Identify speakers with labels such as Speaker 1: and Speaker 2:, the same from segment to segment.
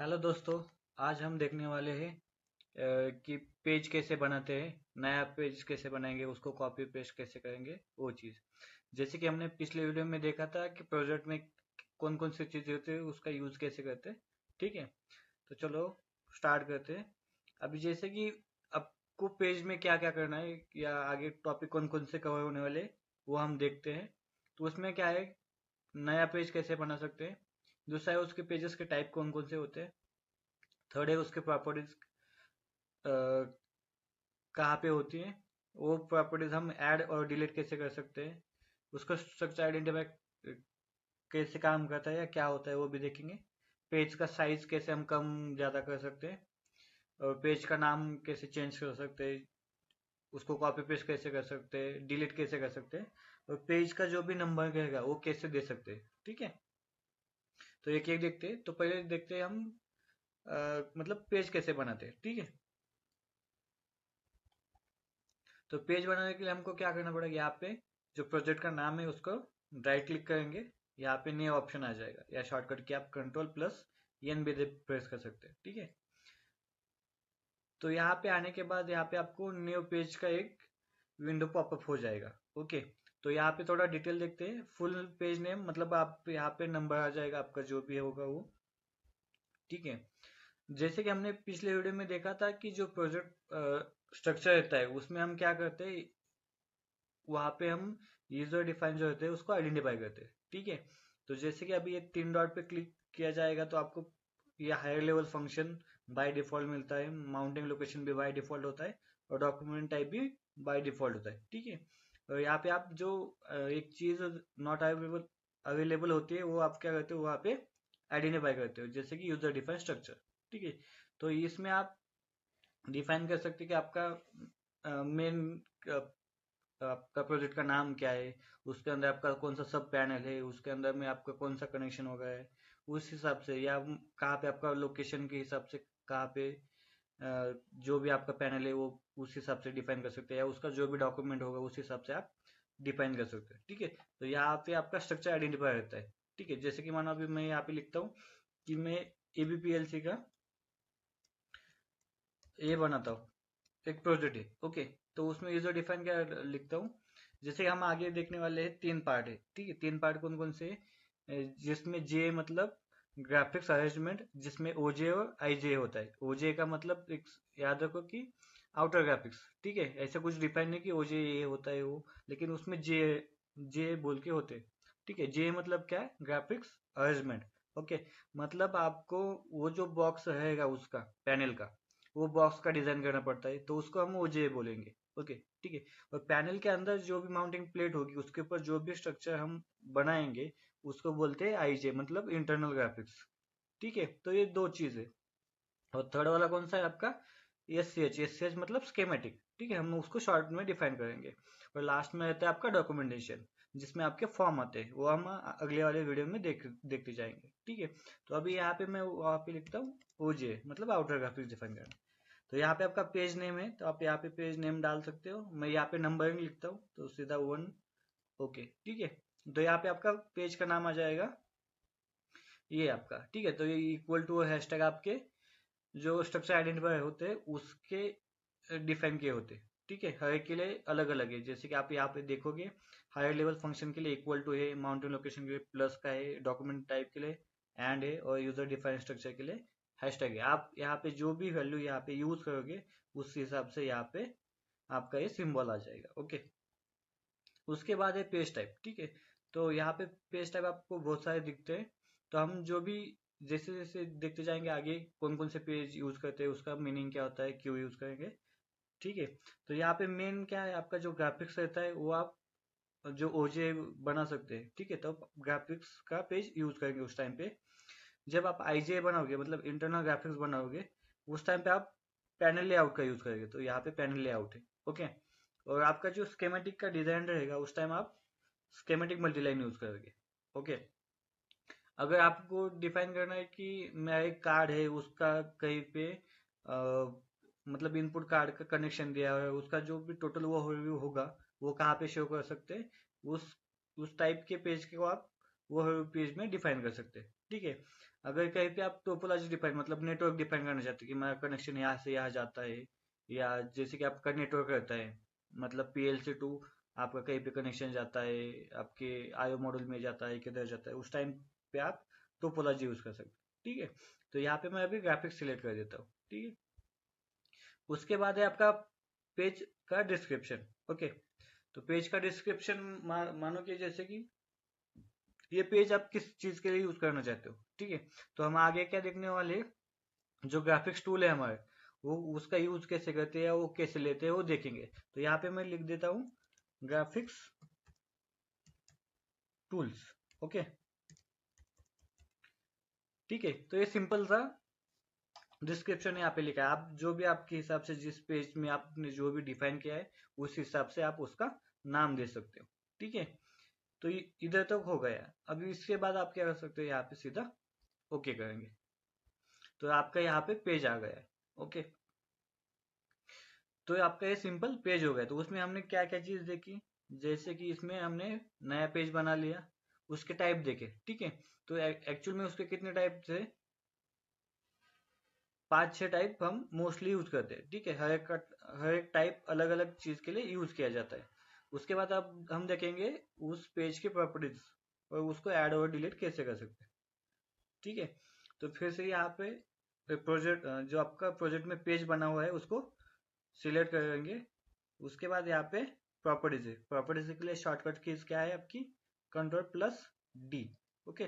Speaker 1: Hello दोस्तों। आज हम देखने वाले हैं कि पेज कैसे बनाते हैं। नया पेज कैसे बनाएंगे, उसको कॉपी पेस्ट कैसे करेंगे, वो चीज़। जैसे कि हमने पिछले वीडियो में देखा था कि प्रोजेक्ट में कौन कौन सी चीज़ें होती है, उसका यूज़ कैसे करते हैं। ठीक है, तो चलो स्टार्ट करते हैं। अभी जैसे कि आपको पेज में क्या क्या करना है या आगे टॉपिक कौन कौन से कवर होने वाले हैं, वो हम देखते हैं। तो उसमें क्या है, नया पेज कैसे बना सकते हैं। दूसरा है उसके पेजेस के टाइप कौन कौन से होते हैं। थर्ड है उसके प्रॉपर्टीज कहाँ पे होती है, वो प्रॉपर्टीज हम ऐड और डिलीट कैसे कर सकते हैं। उसका स्ट्रक्चर आइडेंटिफाई कैसे काम करता है या क्या होता है, वो भी देखेंगे। पेज का साइज कैसे हम कम ज़्यादा कर सकते हैं, और पेज का नाम कैसे चेंज कर सकते हैं, उसको कॉपी पेस्ट कैसे कर सकते हैं, डिलीट कैसे कर सकते हैं, और पेज का जो भी नंबर रहेगा वो कैसे दे सकते हैं। ठीक है, तो एक एक देखते हैं। तो पहले देखते हैं हम मतलब पेज कैसे बनाते हैं। ठीक है, तो पेज बनाने के लिए हमको क्या करना पड़ेगा, यहाँ पे जो प्रोजेक्ट का नाम है उसको राइट क्लिक करेंगे, यहाँ पे न्यू ऑप्शन आ जाएगा, या शॉर्टकट की आप कंट्रोल प्लस एन भी प्रेस कर सकते हैं। ठीक है, तो यहाँ पे आने के बाद यहाँ पे आपको न्यू पेज का एक विंडो पॉपअप हो जाएगा। ओके, तो यहाँ पे थोड़ा डिटेल देखते हैं। फुल पेज नेम मतलब आप यहाँ पे नंबर आ जाएगा आपका जो भी होगा वो। ठीक है, जैसे कि हमने पिछले वीडियो में देखा था कि जो प्रोजेक्ट स्ट्रक्चर रहता है उसमें हम क्या करते हैं, वहाँ पे हम यूजर डिफाइन जो होते हैं उसको आइडेंटिफाई करते हैं। ठीक है, तो जैसे कि अभी ये तीन डॉट पे क्लिक किया जाएगा तो आपको ये higher level function by default मिलता है, माउंटिंग लोकेशन भी बाय डिफॉल्ट होता है, और डॉक्यूमेंट टाइप भी बाय डिफॉल्ट होता है। ठीक है, और यहाँ पे आप जो एक चीज नॉट अवेलेबल अवेलेबल होती है वो आप क्या करते हो, वहाँ पे आइडेंटिफाई करते हो, जैसे कि यूजर डिफाइन स्ट्रक्चर। ठीक है, तो इसमें आप डिफाइन कर सकते हैं कि आपका मेन आपका प्रोजेक्ट का नाम क्या है, उसके अंदर आपका कौन सा सब पैनल है, उसके अंदर में आपका कौन सा कनेक्शन होगा है, उस हिसाब से, या कहाँ पे आपका लोकेशन के हिसाब से कहाँ पे जो भी आपका पैनल है वो उस हिसाब से डिफाइन कर सकते हैं, या उसका जो भी डॉक्यूमेंट होगा उस हिसाब से आप डिफाइन कर सकते हैं। ठीक है, तो यहाँ पे आपका स्ट्रक्चर आइडेंटिफाई रहता है। ठीक है, जैसे कि मानो अभी मैं यहाँ पे लिखता हूँ कि मैं एबीपीएलसी का ये बनाता हूँ, एक प्रोजेक्ट है। ओके, तो उसमें यूजर डिफाइन क्या लिखता हूँ। जैसे हम आगे देखने वाले हैं, तीन पार्ट है। ठीक है, तीन पार्ट कौन कौन से हैं? जिसमें जे मतलब ग्राफिक्स अरेंजमेंट, जिसमें ओजे और आईजे होता है। ओजे का मतलब एक याद रखो कि आउटर ग्राफिक्स। ठीक है, ऐसा कुछ डिफाइन नहीं कि ओजे ये होता है वो, लेकिन उसमें जे जे बोल के होते हैं। ठीक है, जे मतलब क्या है, ग्राफिक्स अरेंजमेंट। ओके, मतलब आपको वो जो बॉक्स रहेगा उसका पैनल का, वो बॉक्स का डिजाइन करना पड़ता है, तो उसको हम ओजे बोलेंगे। ओके, ठीक है, और पैनल के अंदर जो भी माउंटिंग प्लेट होगी उसके ऊपर जो भी स्ट्रक्चर हम बनाएंगे उसको बोलते हैं आईजे, मतलब इंटरनल ग्राफिक्स। ठीक है, तो ये दो चीज है। और थर्ड वाला कौन सा है आपका, एस सी एच मतलब स्केमेटिक। ठीक है, हम उसको शॉर्ट में डिफाइन करेंगे। और लास्ट में रहता है आपका डॉक्यूमेंटेशन, जिसमें आपके फॉर्म आते हैं, वो हम अगले वाले वीडियो में देखते जाएंगे। ठीक है, तो अभी यहाँ पे मैं वहाँ पे लिखता हूँ ओजे मतलब आउटर ग्राफिक्स डिफाइन करना। तो यहाँ पे आपका पेज नेम है, तो आप यहाँ पे पेज नेम डाल सकते हो। मैं यहाँ पे नंबरिंग लिखता हूँ तो सीधा 1। ओके, ठीक है, तो यहाँ पे आपका पेज का नाम आ जाएगा ये आपका। ठीक है, तो ये इक्वल टू हैशटैग आपके जो स्ट्रक्चर आइडेंटिफायर होते हैं उसके डिफाइन किए होते हैं। ठीक है, हर एक के लिए अलग अलग है। जैसे कि आप यहाँ पे देखोगे, हायर लेवल फंक्शन के लिए इक्वल टू है, माउंटेन लोकेशन के लिए प्लस का है, डॉक्यूमेंट टाइप के लिए एंड है, और यूजर डिफाइन स्ट्रक्चर के लिए हैशटैग है। आप यहाँ पे जो भी वैल्यू यहाँ पे यूज करोगे उस हिसाब से यहाँ पे आपका ये सिंबल आ जाएगा। ओके, उसके बाद है पेज टाइप। ठीक है, तो यहाँ पे पेज टाइप आपको बहुत सारे दिखते हैं। तो हम जो भी जैसे जैसे देखते जाएंगे आगे कौन कौन से पेज यूज करते हैं, उसका मीनिंग क्या होता है, क्यों यूज करेंगे। ठीक है, तो यहाँ पे मेन क्या है, आपका जो ग्राफिक्स रहता है वो आप जो ओजे बना सकते हैं। ठीक है, तो ग्राफिक्स का पेज यूज करेंगे उस टाइम पे। जब आप आईजे बनाओगे मतलब इंटरनल ग्राफिक्स बनाओगे, उस टाइम पे आप पैनल लेआउट का यूज करेंगे, तो यहाँ पे पैनल लेआउट है। ओके, और आपका जो स्केमेटिक का डिजाइन रहेगा उस टाइम आप स्केमेटिक मल्टीलाइन यूज करोगे। ओके, अगर आपको डिफाइन करना है कि मेरा एक कार्ड है उसका कहीं पे मतलब इनपुट कार्ड का कनेक्शन दिया हुआ है, उसका जो भी टोटल वो होगा वो कहाँ पे शो कर सकते हैं, उस टाइप के पेज को आप वो हर पेज में डिफाइन कर सकते हैं। ठीक है, अगर कहीं पे आप टोपोलॉजी डिफाइन मतलब नेटवर्क डिफाइन करना चाहते हैं कि मेरा कनेक्शन यहाँ से यहाँ जाता है, या जैसे कि आपका नेटवर्क रहता है मतलब PLC टू आपका कहीं पे कनेक्शन जाता है, आपके IO मॉड्यूल में जाता है, किधर जाता है, उस टाइम पे आप टोपोलॉजी यूज कर सकते हैं। ठीक है, तो यहाँ पे मैं अभी ग्राफिक्स सिलेक्ट कर देता हूँ। ठीक है, उसके बाद है आपका पेज का डिस्क्रिप्शन। ओके, तो पेज का डिस्क्रिप्शन मानो कि जैसे कि ये पेज आप किस चीज के लिए यूज करना चाहते हो। ठीक है, तो हम आगे क्या देखने वाले, जो ग्राफिक्स टूल है हमारे, वो उसका यूज कैसे करते हैं, वो कैसे लेते हैं, वो देखेंगे। तो यहाँ पे मैं लिख देता हूँ ग्राफिक्स टूल्स। ओके, ठीक है, तो ये सिंपल सा डिस्क्रिप्शन यहाँ पे लिखा है। आप जो भी आपके हिसाब से जिस पेज में आपने जो भी डिफाइन किया है उस हिसाब से आप उसका नाम दे सकते हो। ठीक है, तो इधर तक हो गया। अभी इसके बाद आप क्या कर सकते हो, यहाँ पे सीधा ओके करेंगे तो आपका यहाँ पे पेज आ गया है। ओके, तो आपका ये सिंपल पेज हो गया। तो उसमें हमने क्या क्या चीज देखी, जैसे कि इसमें हमने नया पेज बना लिया, उसके टाइप देखे। ठीक है, तो एक्चुअल में उसके कितने टाइप थे, 5-6 टाइप हम मोस्टली यूज करते हैं। ठीक है, हर एक टाइप अलग अलग चीज के लिए यूज किया जाता है। उसके बाद अब हम देखेंगे उस पेज की प्रॉपर्टीज और उसको ऐड और डिलीट कैसे कर सकते हैं। ठीक है, तो फिर से यहाँ पे प्रोजेक्ट जो आपका प्रोजेक्ट में पेज बना हुआ है उसको सिलेक्ट करेंगे। उसके बाद यहाँ पे प्रॉपर्टीज है, प्रॉपर्टीज के लिए शॉर्टकट कीज क्या है आपकी, Ctrl+D। ओके,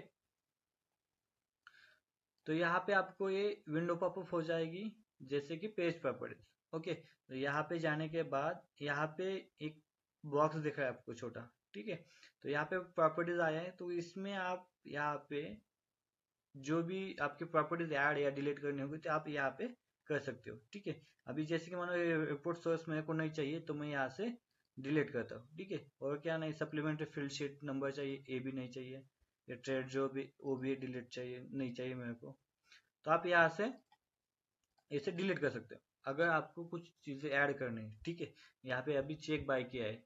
Speaker 1: तो यहाँ पे आपको ये विंडो पॉपअप हो जाएगी जैसे कि पेज प्रॉपर्टीज। ओके, तो यहाँ पे जाने के बाद यहाँ पे एक बॉक्स दिख रहा है आपको छोटा। ठीक है, तो यहाँ पे प्रॉपर्टीज आया है, तो इसमें आप यहाँ पे जो भी आपकी प्रॉपर्टीज ऐड या डिलीट करनी होगी तो आप यहाँ पे कर सकते हो। ठीक है, अभी जैसे कि मानो ये रिपोर्ट सोर्स मेरे को नहीं चाहिए तो मैं यहाँ से डिलीट करता हूँ। ठीक है, और क्या नहीं, सप्लीमेंट्री फील्ड शीट नंबर चाहिए, ये भी नहीं चाहिए, ये ट्रेड जो भी वो भी डिलीट चाहिए, नहीं चाहिए मेरे को। तो आप यहाँ से इसे डिलीट कर सकते हो अगर आपको कुछ चीजें ऐड करनी है। ठीक है, यहाँ पे अभी चेक बाय किया है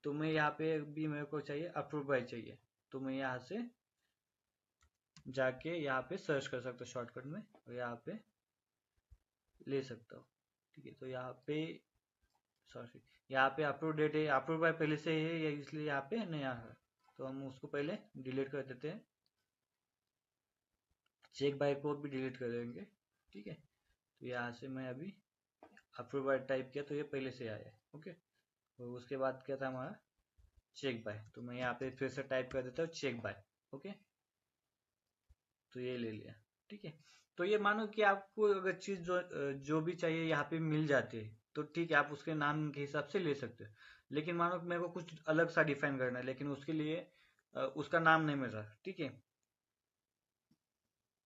Speaker 1: तो मैं यहाँ पे भी मेरे को चाहिए अप्रूव बाय चाहिए, तो मैं यहाँ से जाके यहाँ पे सर्च कर सकता हूँ शॉर्टकट में और यहाँ पे ले सकता हूँ। ठीक है, तो यहाँ पे सॉरी, यहाँ पे अप्रूव डेट है, अप्रूव बाय पहले से है या इसलिए यहाँ पे नया है, तो हम उसको पहले डिलीट कर देते हैं। चेक बाय को भी डिलीट कर देंगे। ठीक है, तो यहाँ से मैं अभी अप्रूव बाय टाइप किया तो ये पहले से आया है। ओके, तो उसके बाद क्या था हमारा चेक बाय, तो मैं यहाँ पे फिर से टाइप कर देता हूँ चेक बाय। ओके, तो ये ले लिया। ठीक है, तो ये मानो कि आपको अगर चीज जो भी चाहिए यहाँ पे मिल जाती है तो ठीक है, आप उसके नाम के हिसाब से ले सकते हो। लेकिन मानो कि मेरे को कुछ अलग सा डिफाइन करना है लेकिन उसके लिए उसका नाम नहीं मिल रहा। ठीक है,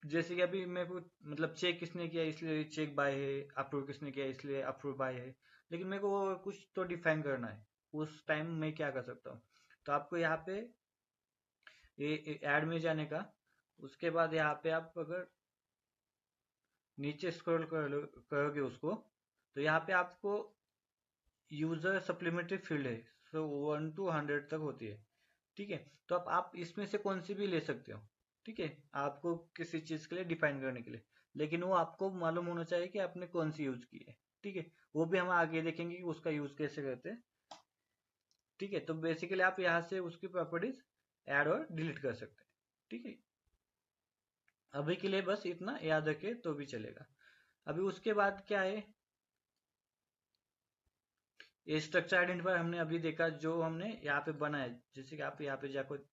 Speaker 1: जैसे कि अभी मेरे को मतलब चेक किसने किया इसलिए चेक बाय है, अप्रूव किसने किया इसलिए अप्रूव बाय है, लेकिन मेरे को कुछ तो डिफाइन करना है। उस टाइम मैं क्या कर सकता हूँ, तो आपको यहाँ पे ये ऐड में जाने का, उसके बाद यहाँ पे आप अगर नीचे स्क्रॉल करोगे उसको, तो यहाँ पे आपको यूजर सप्लीमेंट्री फील्ड है, सो 1 to 100 तक होती है। ठीक है, तो आप इसमें से कौन सी भी ले सकते हो। ठीक है, आपको किसी चीज के लिए डिफाइन करने के लिए, लेकिन वो आपको मालूम होना चाहिए कि आपने कौन सी यूज की है। ठीक है, वो भी हम आगे देखेंगे कि उसका यूज कैसे करते हैं। ठीक है, तो बेसिकली आप यहाँ से उसकी प्रॉपर्टीज ऐड और डिलीट कर सकते हैं। ठीक है, अभी के लिए बस इतना याद रखे तो भी चलेगा। अभी उसके बाद क्या है, ये स्ट्रक्चर आइडेंटिफायर हमने अभी देखा जो हमने यहाँ पे बनाया। जैसे कि आप यहाँ पे जाकर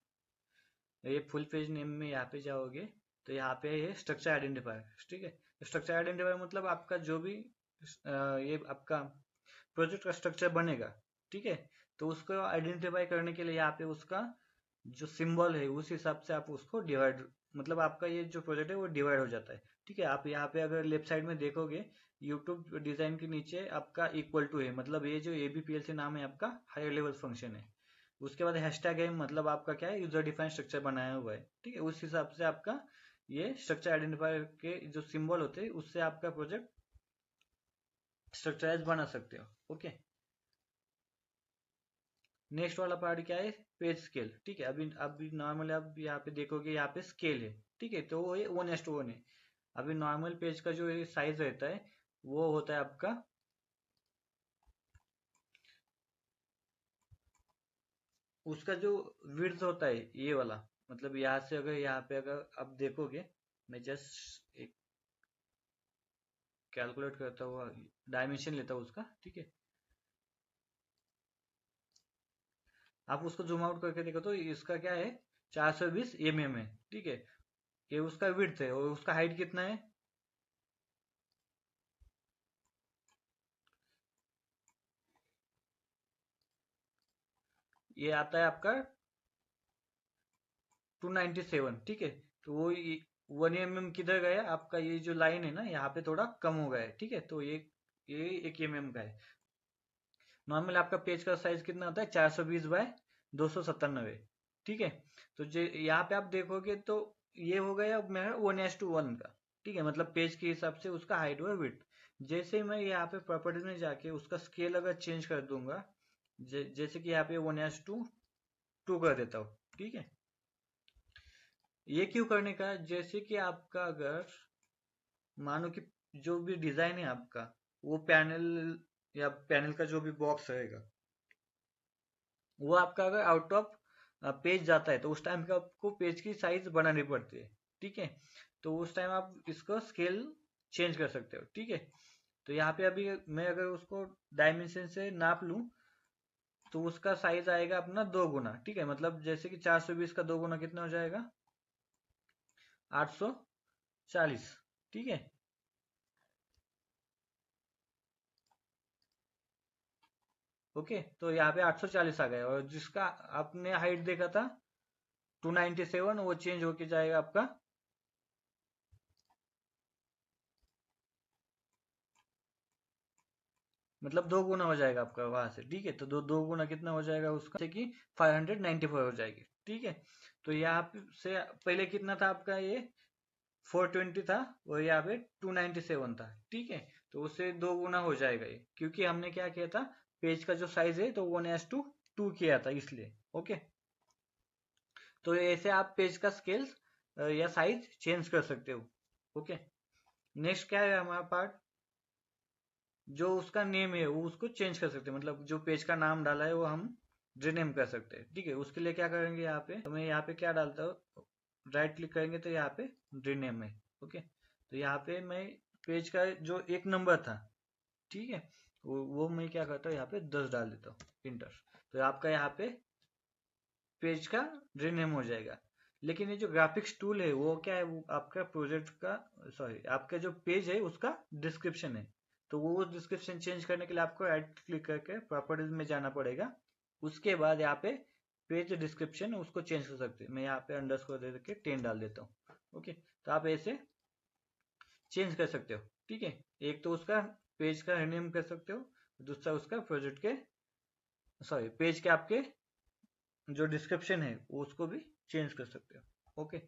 Speaker 1: ये फुल पेज नेम में यहाँ पे जाओगे तो यहाँ पे है स्ट्रक्चर आइडेंटिफायर। ठीक है, स्ट्रक्चर आइडेंटिफायर मतलब आपका जो भी ये आपका प्रोजेक्ट का स्ट्रक्चर बनेगा। ठीक है, तो उसको आइडेंटिफाई करने के लिए यहाँ पे उसका जो सिंबल है उस हिसाब से आप उसको डिवाइड, मतलब आपका ये जो प्रोजेक्ट है वो डिवाइड हो जाता है। ठीक है, आप यहाँ पे अगर लेफ्ट साइड में देखोगे यूट्यूब डिजाइन के नीचे आपका इक्वल टू है, मतलब ये जो ABPLC नाम है आपका हायर लेवल फंक्शन है। उसके बाद हैशटैग है, मतलब आपका क्या है यूजर डिफाइंड स्ट्रक्चर बनाया हुआ है। ठीक है, उस हिसाब से आपका ये स्ट्रक्चर आइडेंटिफायर के जो सिंबल होते हैं उससे आपका प्रोजेक्ट स्ट्रक्चराइज बना सकते हो। ओके, नेक्स्ट वाला पार्ट क्या है, पेज स्केल। ठीक है, अभी नॉर्मल आप यहाँ पे देखोगे, यहाँ पे स्केल है। ठीक है, तो वो 1:1 है। अभी नॉर्मल पेज का जो साइज रहता है वो होता है आपका, उसका जो विड्थ होता है ये वाला, मतलब यहाँ से अगर यहाँ पे अगर आप देखोगे, मैं जस्ट एक कैलकुलेट करता हुआ डायमेंशन लेता हूँ उसका। ठीक है, आप उसको जूम आउट करके देखो तो इसका क्या है, 420 mm है। ठीक है, ये उसका विड्थ है, और उसका हाइट कितना है, ये आता है आपका 297। ठीक है, तो वो 1 mm किधर गया आपका, ये जो लाइन है ना यहाँ पे थोड़ा कम हो गया है। ठीक है, तो ये 1 mm का है। नॉर्मल आपका पेज का साइज कितना होता है, 420 बाय 297। ठीक है, तो यहाँ पे आप देखोगे तो ये हो गया मेरा 1:1 का। ठीक है, मतलब पेज के हिसाब से उसका हाइट और विड्थ। जैसे मैं यहाँ पे प्रॉपर्टीज में जाके उसका स्केल अगर चेंज कर दूंगा, जैसे कि यहाँ पे 1:2 कर देता हूँ। ठीक है, ये क्यों करने का, जैसे कि आपका अगर मानो कि जो भी डिजाइन है आपका, वो पैनल या पैनल का जो भी बॉक्स रहेगा, वो आपका अगर आउट ऑफ पेज जाता है तो उस टाइम पे आपको पेज की साइज बढ़ानी पड़ती है। ठीक है, तो उस टाइम आप इसको स्केल चेंज कर सकते हो। ठीक है, तो यहाँ पे अभी मैं अगर उसको डायमेंशन से नाप लूं तो उसका साइज आएगा अपना 2 गुना। ठीक है, मतलब जैसे कि 420 का 2 गुना कितना हो जाएगा, 840। ठीक है, ओके, तो यहाँ पे 840 आ गया, और जिसका आपने हाइट देखा था 297, वो चेंज होके जाएगा आपका, मतलब 2 गुना हो जाएगा आपका वहां से। ठीक है, तो 2 गुना कितना हो जाएगा उसका, जैसे कि 594 हो जाएगी। ठीक है, तो यहाँ से पहले कितना था आपका, ये 420 था, और यहाँ पे 297 था। ठीक है, तो उससे 2 गुना हो जाएगा ये, क्योंकि हमने क्या किया था, पेज का जो साइज है तो 1:2 किया था इसलिए। ओके, तो ऐसे आप पेज का स्केल या साइज चेंज कर सकते हो। ओके, नेक्स्ट क्या है हमारा पार्ट, जो उसका नेम है वो उसको चेंज कर सकते हैं, मतलब जो पेज का नाम डाला है वो हम रीनेम कर सकते हैं। ठीक है, उसके लिए क्या करेंगे, यहाँ पे तो मैं यहाँ पे क्या डालता हूँ, राइट क्लिक करेंगे तो यहाँ पे रीनेम है। ओके, तो यहाँ पे मैं पेज का जो एक नंबर था, ठीक है, वो मैं क्या करता हूँ, यहाँ पे 10 डाल देता हूँ, इंटर। तो आपका यहाँ पे पेज का रीनेम हो जाएगा। लेकिन ये जो ग्राफिक्स टूल है वो क्या है, वो आपका प्रोजेक्ट का, सॉरी, आपका जो पेज है उसका डिस्क्रिप्शन है। तो वो डिस्क्रिप्शन चेंज करने के लिए आपको राइट क्लिक करके प्रॉपर्टीज में जाना पड़ेगा। उसके बाद यहाँ पे पेज डिस्क्रिप्शन उसको चेंज कर सकते हैं। मैं यहाँ पे अंडरस्कोर दे के 10 डाल देता हूँ। ओके, तो आप ऐसे चेंज कर सकते हो। ठीक है, एक तो उसका पेज का रीनेम कर सकते हो, दूसरा उसका प्रोजेक्ट के, सॉरी, पेज के आपके जो डिस्क्रिप्शन है उसको भी चेंज कर सकते हो। ओके,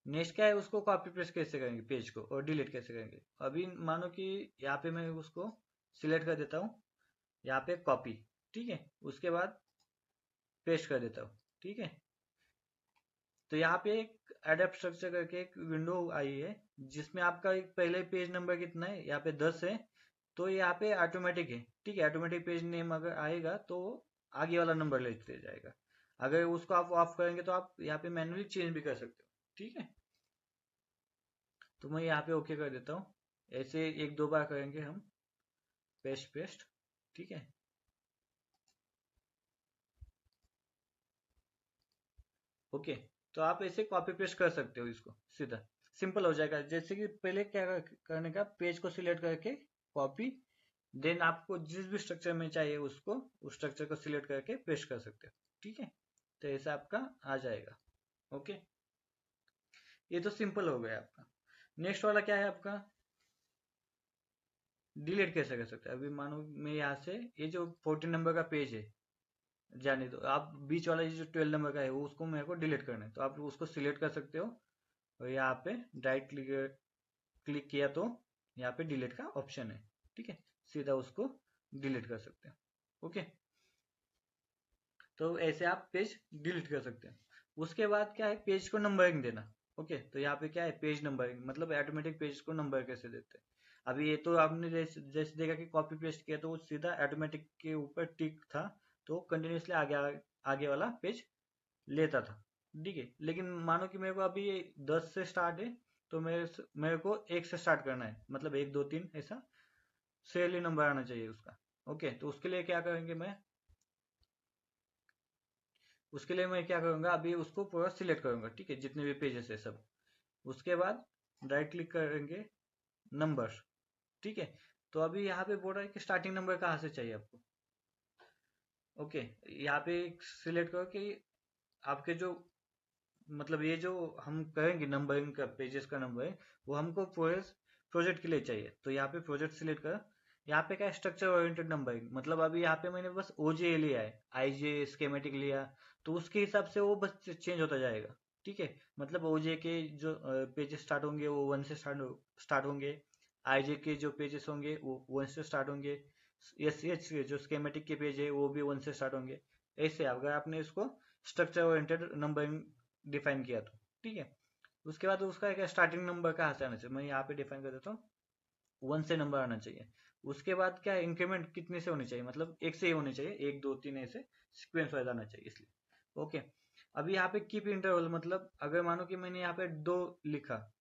Speaker 1: नेक्स्ट क्या है, उसको कॉपी पेस्ट कैसे करेंगे पेज को, और डिलीट कैसे करेंगे। अभी मानो कि यहाँ पे मैं उसको सिलेक्ट कर देता हूँ, यहाँ पे कॉपी। ठीक है, उसके बाद पेस्ट कर देता हूँ। ठीक है, तो यहाँ पे एक एडेप्ट स्ट्रक्चर करके एक विंडो आई है, जिसमें आपका एक पहले पेज नंबर कितना है, यहाँ पे 10 है, तो यहाँ पे ऑटोमेटिक है। ठीक है, ऑटोमेटिक पेज नेम अगर आएगा तो आगे वाला नंबर लेते जाएगा। अगर उसको आप ऑफ करेंगे तो आप यहाँ पे मैन्युअली चेंज भी कर सकते हो। ठीक है, तो मैं यहाँ पे ओके कर देता हूँ। ऐसे एक दो बार करेंगे हम, पेस्ट पेस्ट। ठीक है, ओके, तो आप ऐसे कॉपी पेस्ट कर सकते हो इसको सीधा, सिंपल हो जाएगा। जैसे कि पहले क्या करने का, पेज को सिलेक्ट करके कॉपी, देन आपको जिस भी स्ट्रक्चर में चाहिए उसको, उस स्ट्रक्चर को सिलेक्ट करके पेस्ट कर सकते हो। ठीक है, तो ऐसा आपका आ जाएगा। ओके, ये तो सिंपल हो गया आपका। नेक्स्ट वाला क्या है आपका, डिलीट कैसे कर सकते हैं। अभी मानो मैं यहाँ से ये जो 14 नंबर का पेज है, जाने दो, आप बीच वाला ये जो 12 नंबर का है वो उसको मेरे को डिलीट करना है, तो आप उसको सिलेक्ट कर सकते हो, और यहाँ पे राइट क्लिक क्लिक किया तो यहाँ पे डिलीट का ऑप्शन है। ठीक है, सीधा उसको डिलीट कर सकते हैं। ओके, तो ऐसे आप पेज डिलीट कर सकते हैं। उसके बाद क्या है, पेज को नंबरिंग देना। ओके, तो यहाँ पे क्या है, पेज नंबरिंग मतलब ऑटोमेटिक पेज को नंबर कैसे देते हैं। अभी ये तो आपने जैसे देखा कि कॉपी पेस्ट किया तो वो सीधा ऑटोमेटिक के ऊपर टिक था, तो कंटिन्यूसली आगे वाला पेज लेता था। ठीक है, लेकिन मानो कि मेरे को अभी ये 10 से स्टार्ट है, तो मेरे को 1 से स्टार्ट करना है, मतलब 1 2 3 ऐसा serially नंबर आना चाहिए उसका। ओके, तो उसके लिए मैं क्या करूंगा, अभी उसको पूरा सिलेक्ट करूंगा। ठीक है, जितने भी पेजेस है सब। उसके बाद राइट क्लिक करेंगे, नंबर। ठीक है, तो अभी यहाँ पे बोल रहा है कि स्टार्टिंग नंबर कहाँ से चाहिए आपको। ओके, यहाँ पे सिलेक्ट करो कि आपके जो, मतलब ये जो हम करेंगे नंबरिंग का, पेजेस का नंबर है, वो हमको प्रोजेक्ट के लिए चाहिए। तो यहाँ पे प्रोजेक्ट सिलेक्ट कर। यहाँ पे क्या है, स्ट्रक्चर ओरिएंटेड नंबरिंग, मतलब अभी यहाँ पे मैंने बस ओजे लिया है, आईजे स्केमेटिक लिया, तो उसके हिसाब से वो बस चेंज होता जाएगा। ठीक है, मतलब ओजे के जो पेजेस स्टार्ट होंगे वो 1 से स्टार्ट होंगे, आईजे के जो पेजेस होंगे वो 1 से स्टार्ट होंगे, एस एच के जो स्केमेटिक के पेज है वो भी 1 से स्टार्ट होंगे। ऐसे अगर आपने इसको स्ट्रक्चर ओरिएंटेड नंबरिंग डिफाइन किया तो। ठीक है, उसके बाद उसका एक स्टार्टिंग नंबर कहाँ से आना चाहिए, मैं यहाँ पे डिफाइन कर देता हूँ, 1 से नंबर आना चाहिए। उसके बाद क्या इंक्रीमेंट कितने से होनी चाहिए, मतलब 1 से ही होनी चाहिए, 1 2 3 ऐसे सिक्वेंस वाइज आना चाहिए इसलिए। ओके, अभी यहाँ पे कीप इंटरवल, मतलब अगर मानो कि मैंने यहाँ पे 2 लिखा,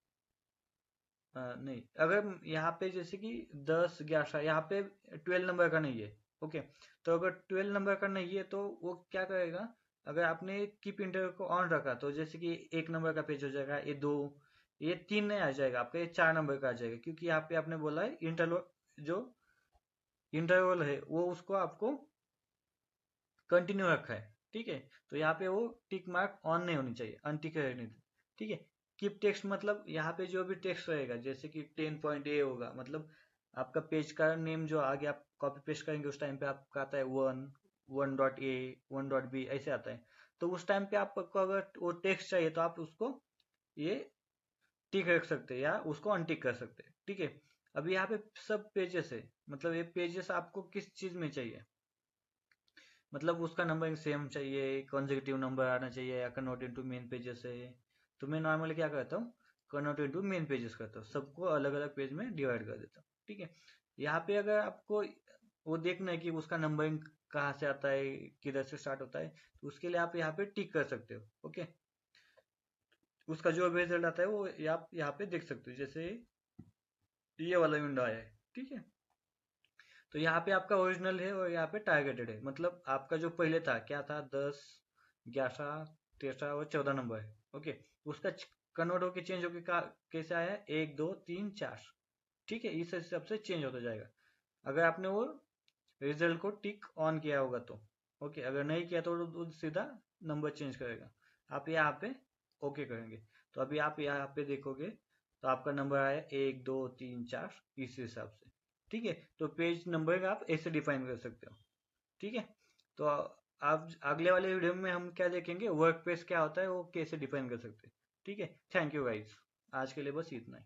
Speaker 1: नहीं, अगर यहाँ पे जैसे कि 10 11, यहाँ पे 12 नंबर का नहीं है। ओके, तो अगर 12 नंबर का नहीं है तो वो क्या करेगा, अगर आपने कीप इंटरवल को ऑन रखा तो जैसे कि 1 नंबर का पेज हो जाएगा, ये 2, ये 3 नहीं आ जाएगा आपका, ये 4 नंबर का आ जाएगा, क्योंकि यहाँ पे आपने बोला है इंटरवल, जो इंटरवल है वो उसको आपको कंटिन्यू रखा है। ठीक है, तो यहाँ पे वो टिक मार्क ऑन नहीं होनी चाहिए, अनटिक रहनी चाहिए। ठीक है, कीप टेक्स्ट मतलब यहाँ पे जो भी टेक्स्ट रहेगा, जैसे कि 10.a होगा, मतलब आपका पेज का नेम जो आगे आप कॉपी पेस्ट करेंगे उस टाइम पे आपका आता है 1.a 1.b ऐसे आता है। तो उस टाइम पे आपको अगर वो टेक्स्ट चाहिए तो आप उसको ये टिक रख सकते हैं या उसको अनटिक कर सकते हैं। ठीक है, अभी यहाँ पे सब पेजेस है, मतलब ये पेजेस आपको किस चीज में चाहिए, मतलब उसका नंबरिंग सेम चाहिए, कॉन्जिक्यूटिव नंबर आना चाहिए, या कन्वर्ट इनटू मेन पेजेस है। तो मैं नॉर्मली क्या करता हूँ, कन्वर्ट इनटू मेन पेजेस करता हूँ, सबको अलग अलग पेज में डिवाइड कर देता हूँ। ठीक है, यहाँ पे अगर आपको वो देखना है कि उसका नंबरिंग कहाँ से आता है, किधर से स्टार्ट होता है, तो उसके लिए आप यहाँ पे टिक कर सकते हो। ओके, उसका जो भी रिजल्ट आता है वो आप यहाँ पे देख सकते हो, जैसे ये वाला विंडो आया है। ठीक है, तो यहाँ पे आपका ओरिजिनल है और यहाँ पे टारगेटेड है, मतलब आपका जो पहले था क्या था, 10 11 13 और 14 नंबर है। ओके, उसका कन्वर्ट होके चेंज होके कैसे आया, 1 2 3 4। ठीक है, इस हिसाब से चेंज होता जाएगा, अगर आपने वो रिजल्ट को टिक ऑन किया होगा तो। ओके, अगर नहीं किया तो वो सीधा नंबर चेंज करेगा। आप यहाँ पे ओके करेंगे, तो अभी आप यहाँ पे देखोगे तो आपका नंबर आया 1 2 3 4 इस हिसाब से। ठीक है, तो पेज नंबर आप ऐसे डिफाइन कर सकते हो। ठीक है, तो आप अगले वाले वीडियो में हम क्या देखेंगे, वर्क पेज क्या होता है वो कैसे डिफाइन कर सकते हैं। ठीक है, थैंक यू गाइज, आज के लिए बस इतना ही।